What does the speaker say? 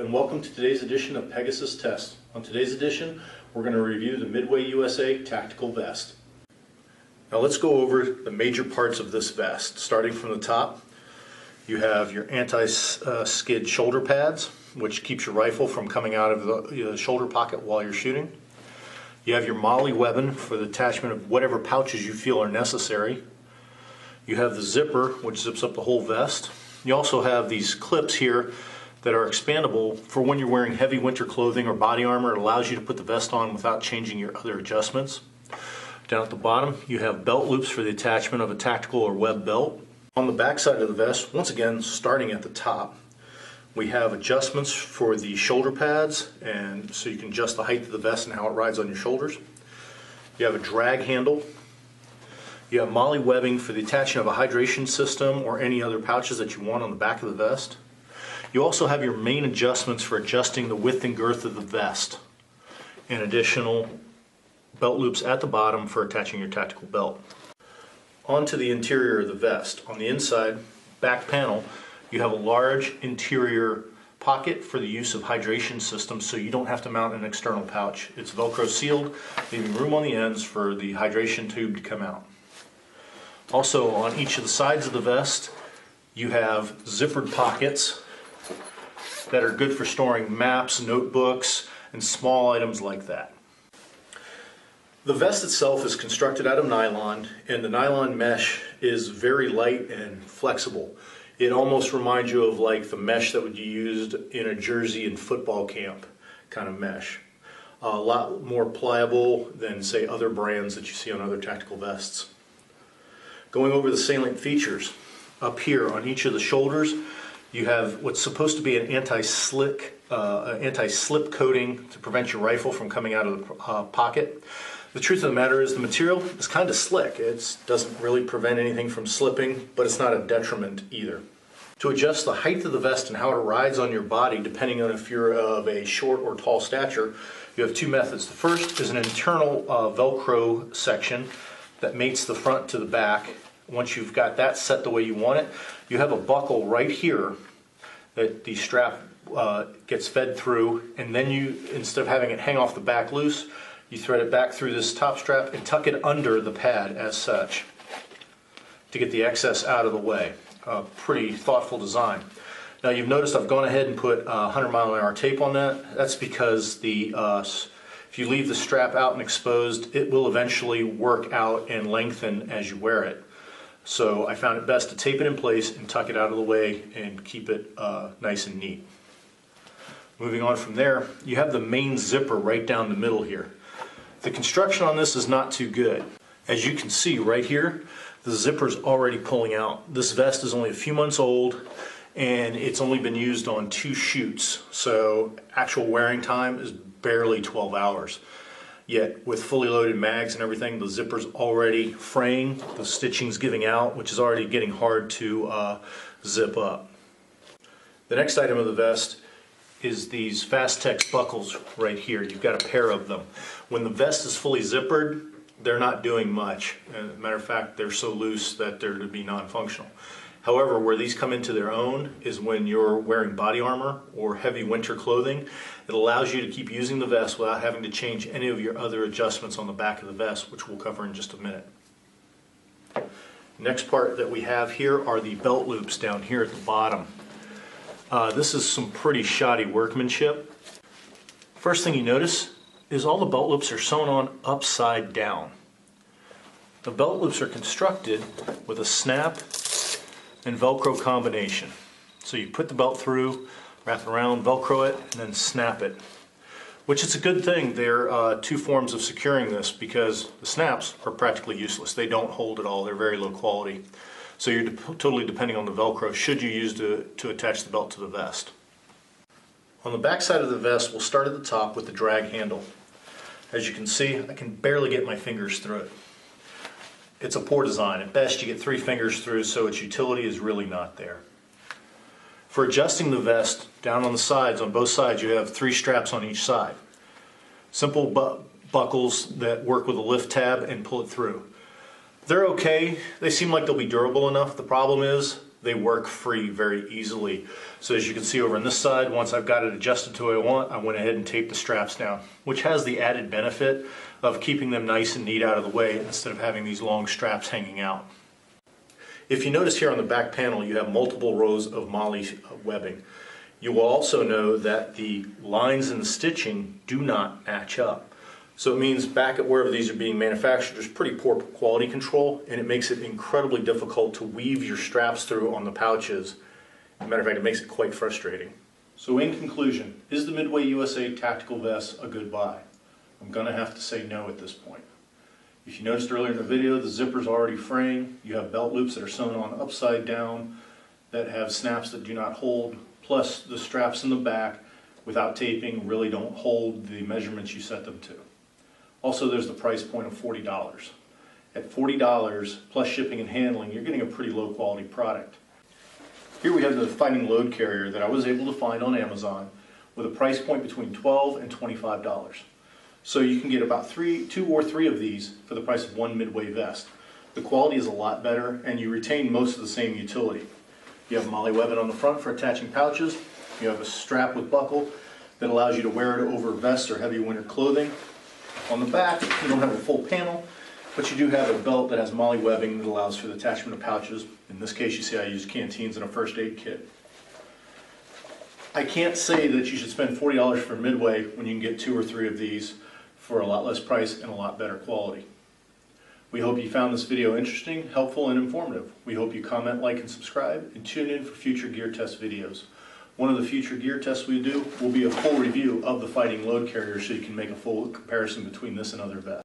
and welcome to today's edition of Pegasus Test. On today's edition, we're going to review the Midway USA Tactical Vest. Now let's go over the major parts of this vest. Starting from the top, you have your anti-skid shoulder pads, which keeps your rifle from coming out of the shoulder pocket while you're shooting. You have your MOLLE webbing for the attachment of whatever pouches you feel are necessary. You have the zipper, which zips up the whole vest. You also have these clips here that are expandable for when you're wearing heavy winter clothing or body armor. It allows you to put the vest on without changing your other adjustments. Down at the bottom, you have belt loops for the attachment of a tactical or web belt. On the back side of the vest, once again, starting at the top, we have adjustments for the shoulder pads, and so you can adjust the height of the vest and how it rides on your shoulders. You have a drag handle. You have MOLLE webbing for the attachment of a hydration system or any other pouches that you want on the back of the vest. You also have your main adjustments for adjusting the width and girth of the vest, and additional belt loops at the bottom for attaching your tactical belt. Onto the interior of the vest. On the inside back panel, you have a large interior pocket for the use of hydration systems, so you don't have to mount an external pouch. It's Velcro sealed, leaving room on the ends for the hydration tube to come out. Also, on each of the sides of the vest, you have zippered pockets that are good for storing maps, notebooks, and small items like that. The vest itself is constructed out of nylon, and the nylon mesh is very light and flexible. It almost reminds you of like the mesh that would be used in a jersey in football camp kind of mesh. A lot more pliable than, say, other brands that you see on other tactical vests. Going over the salient features, up here on each of the shoulders, you have what's supposed to be an anti-slip coating to prevent your rifle from coming out of the pocket. The truth of the matter is the material is kind of slick. It doesn't really prevent anything from slipping, but it's not a detriment either. To adjust the height of the vest and how it rides on your body, depending on if you're of a short or tall stature, you have two methods. The first is an internal Velcro section that mates the front to the back. Once you've got that set the way you want it, you have a buckle right here that the strap gets fed through, and then you, instead of having it hang off the back loose, you thread it back through this top strap and tuck it under the pad as such to get the excess out of the way. Pretty thoughtful design. Now you've noticed I've gone ahead and put 100-mile-an-hour tape on that. That's because if you leave the strap out and exposed, it will eventually work out and lengthen as you wear it. So I found it best to tape it in place and tuck it out of the way and keep it nice and neat. Moving on from there, you have the main zipper right down the middle here. The construction on this is not too good. As you can see right here, the zipper's already pulling out. This vest is only a few months old, and it's only been used on 2 shoots, so actual wearing time is barely 12 hours. Yet with fully loaded mags and everything, the zipper's already fraying, the stitching's giving out, which is already getting hard to zip up. The next item of the vest is these Fastex buckles right here. You've got a pair of them. When the vest is fully zippered, they're not doing much. As a matter of fact, they're so loose that they're to be non-functional. However, where these come into their own is when you're wearing body armor or heavy winter clothing. It allows you to keep using the vest without having to change any of your other adjustments on the back of the vest, which we'll cover in just a minute. Next part that we have here are the belt loops down here at the bottom. This is some pretty shoddy workmanship. First thing you notice is all the belt loops are sewn on upside down. The belt loops are constructed with a snap and Velcro combination. So you put the belt through, wrap it around, Velcro it, and then snap it. Which is a good thing. There are 2 forms of securing this, because the snaps are practically useless. They don't hold at all. They're very low quality. So you're totally depending on the Velcro should you use to attach the belt to the vest. On the back side of the vest, we'll start at the top with the drag handle. As you can see, I can barely get my fingers through it. It's a poor design. At best, you get 3 fingers through, so its utility is really not there. For adjusting the vest, down on the sides, on both sides, you have 3 straps on each side. Simple buckles that work with a lift tab and pull it through. They're okay. They seem like they'll be durable enough. The problem is they work free very easily. So as you can see over on this side, once I've got it adjusted to what I want, I went ahead and taped the straps down, which has the added benefit of keeping them nice and neat out of the way instead of having these long straps hanging out. If you notice here on the back panel, you have multiple rows of moly webbing. You will also know that the lines in the stitching do not match up. So it means back at wherever these are being manufactured, there's pretty poor quality control, and it makes it incredibly difficult to weave your straps through on the pouches. As a matter of fact, it makes it quite frustrating. So in conclusion, is the Midway USA Tactical Vest a good buy? I'm going to have to say no at this point. If you noticed earlier in the video, the zipper's already fraying. You have belt loops that are sewn on upside down that have snaps that do not hold. Plus the straps in the back without taping really don't hold the measurements you set them to. Also, there's the price point of $40. At $40 plus shipping and handling, you're getting a pretty low quality product. Here we have the Fighting Load Carrier that I was able to find on Amazon with a price point between $12 and $25. So you can get about two or three of these for the price of one Midway vest. The quality is a lot better and you retain most of the same utility. You have moly webbing on the front for attaching pouches. You have a strap with buckle that allows you to wear it over vests or heavy winter clothing. On the back, you don't have a full panel, but you do have a belt that has moly webbing that allows for the attachment of pouches. In this case, you see I use canteens and a first aid kit. I can't say that you should spend $40 for Midway when you can get two or three of these for a lot less price and a lot better quality. We hope you found this video interesting, helpful, and informative. We hope you comment, like, and subscribe, and tune in for future gear test videos. One of the future gear tests we do will be a full review of the Fighting Load Carrier so you can make a full comparison between this and other vests.